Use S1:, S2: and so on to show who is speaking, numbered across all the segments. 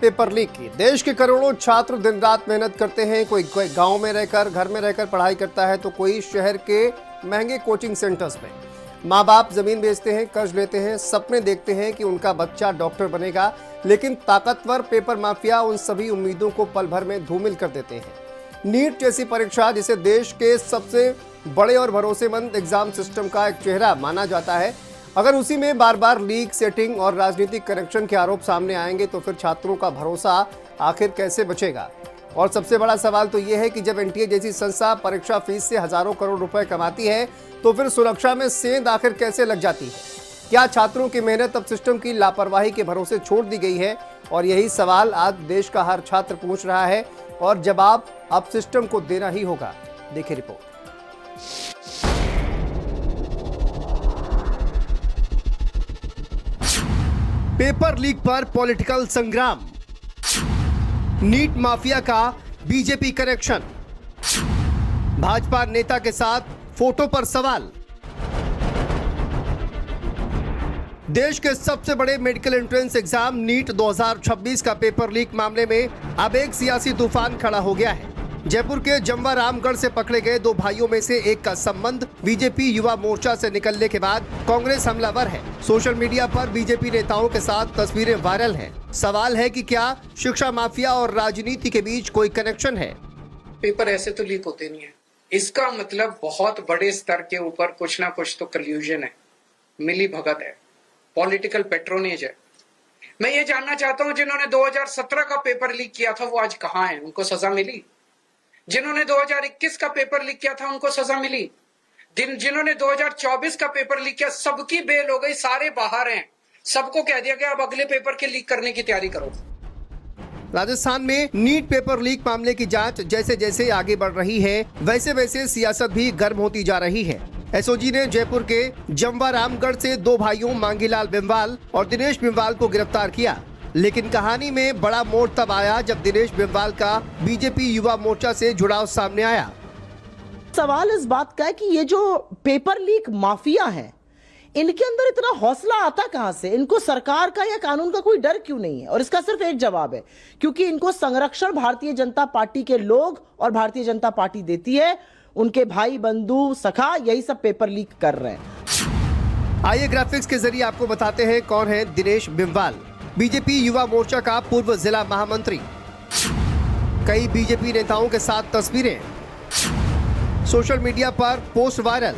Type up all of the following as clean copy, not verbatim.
S1: Paper leak की। देश के करोड़ों छात्र दिन रात मेहनत करते हैं। कोई गांव में रहकर, घर में रहकर पढ़ाई करता है, तो कोई शहर के महंगे कोचिंग सेंटर्स में। माँ बाप जमीन बेचते हैं, कर्ज लेते हैं, सपने देखते हैं कि उनका बच्चा डॉक्टर बनेगा, लेकिन ताकतवर पेपर माफिया उन सभी उम्मीदों को पल भर में धूमिल कर देते हैं। नीट जैसी परीक्षा, जिसे देश के सबसे बड़े और भरोसेमंद एग्जाम सिस्टम का एक चेहरा माना जाता है, अगर उसी में बार बार लीक, सेटिंग और राजनीतिक कनेक्शन के आरोप सामने आएंगे तो फिर छात्रों का भरोसा आखिर कैसे बचेगा। और सबसे बड़ा सवाल तो यह है कि जब एनटीए जैसी संस्था परीक्षा फीस से हजारों करोड़ रुपए कमाती है, तो फिर सुरक्षा में सेंध आखिर कैसे लग जाती है। क्या छात्रों की मेहनत अब सिस्टम की लापरवाही के भरोसे छोड़ दी गई है? और यही सवाल आज देश का हर छात्र पूछ रहा है, और जवाब अब सिस्टम को देना ही होगा। देखिए रिपोर्ट। पेपर लीक पर पॉलिटिकल संग्राम, नीट माफिया का बीजेपी कनेक्शन, भाजपा नेता के साथ फोटो पर सवाल। देश के सबसे बड़े मेडिकल एंट्रेंस एग्जाम नीट 2026 का पेपर लीक मामले में अब एक सियासी तूफान खड़ा हो गया है। जयपुर के जमवा रामगढ़ से पकड़े गए दो भाइयों में से एक का संबंध बीजेपी युवा मोर्चा से निकलने के बाद कांग्रेस हमलावर है। सोशल मीडिया पर बीजेपी नेताओं के साथ तस्वीरें वायरल हैं। सवाल है कि क्या शिक्षा माफिया और राजनीति के बीच कोई कनेक्शन है?
S2: पेपर ऐसे तो लीक होते नहीं है। इसका मतलब बहुत बड़े स्तर के ऊपर कुछ ना कुछ तो कल्यूजन है, मिली भगत है, पॉलिटिकल पेट्रोनेज है। मैं ये जानना चाहता हूं, जिन्होंने 2017 का पेपर लीक किया था वो आज कहां हैं? उनको सजा मिली? जिन्होंने 2021 का पेपर लीक किया था उनको सजा मिली? जिन्होंने 2024 का पेपर लीक किया, सबकी बेल हो गई, सारे बाहर हैं, सबको कह दिया गया अब अगले पेपर के लीक करने की तैयारी करो।
S1: राजस्थान में नीट पेपर लीक मामले की जांच जैसे जैसे आगे बढ़ रही है, वैसे वैसे सियासत भी गर्म होती जा रही है। एसओजी ने जयपुर के जमवा रामगढ़ से दो भाइयों मांगीलाल बिमवाल और दिनेश बिमवाल को गिरफ्तार किया, लेकिन कहानी में बड़ा मोड़ तब आया जब दिनेश बिमवाल का बीजेपी युवा मोर्चा से जुड़ाव सामने आया।
S3: सवाल इस बात का है कि ये जो पेपर लीक माफिया है, इनके अंदर इतना हौसला आता कहां से? इनको सरकार का या कानून का कोई डर क्यों नहीं है? और इसका सिर्फ एक जवाब है, क्योंकि इनको संरक्षण भारतीय जनता पार्टी के लोग और भारतीय जनता पार्टी देती है। उनके भाई, बंधु, सखा यही सब पेपर लीक कर रहे हैं।
S1: आइए ग्राफिक्स के जरिए आपको बताते हैं कौन है दिनेश बिमवाल। बीजेपी युवा मोर्चा का पूर्व जिला महामंत्री, कई बीजेपी नेताओं के साथ तस्वीरें, सोशल मीडिया पर पोस्ट वायरल,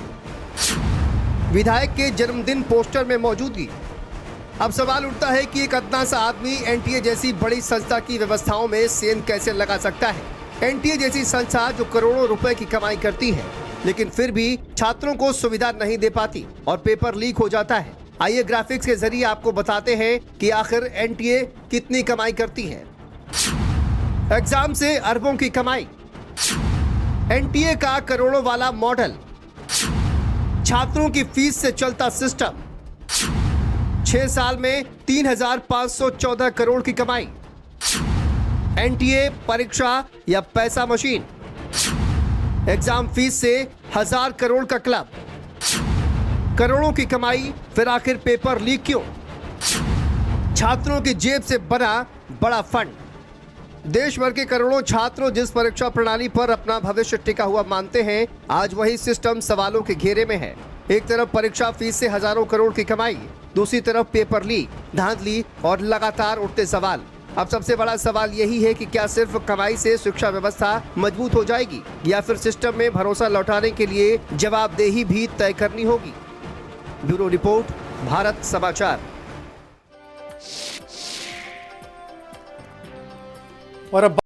S1: विधायक के जन्मदिन पोस्टर में मौजूदगी। अब सवाल उठता है कि एक अदना सा आदमी एनटीए जैसी बड़ी संस्था की व्यवस्थाओं में सेंध कैसे लगा सकता है? एनटीए जैसी संस्था जो करोड़ों रुपए की कमाई करती है, लेकिन फिर भी छात्रों को सुविधा नहीं दे पाती और पेपर लीक हो जाता है। आइए ग्राफिक्स के जरिए आपको बताते हैं कि आखिर एनटीए कितनी कमाई करती है। एग्जाम से अरबों की कमाई, एनटीए का करोड़ों वाला मॉडल, छात्रों की फीस से चलता सिस्टम, 6 साल में 3,514 करोड़ की कमाई। एनटीए परीक्षा या पैसा मशीन, एग्जाम फीस से 1000 करोड़ का क्लब, करोड़ों की कमाई, फिर आखिर पेपर लीक क्यों? छात्रों की जेब से बना बड़ा फंड। देश भर के करोड़ों छात्र जिस परीक्षा प्रणाली पर अपना भविष्य टिका हुआ मानते हैं, आज वही सिस्टम सवालों के घेरे में है। एक तरफ परीक्षा फीस से हजारों करोड़ की कमाई, दूसरी तरफ पेपर लीक, धांधली और लगातार उठते सवाल। अब सबसे बड़ा सवाल यही है कि क्या सिर्फ कमाई से शिक्षा व्यवस्था मजबूत हो जाएगी, या फिर सिस्टम में भरोसा लौटाने के लिए जवाबदेही भी तय करनी होगी। ब्यूरो रिपोर्ट, भारत समाचार। और अब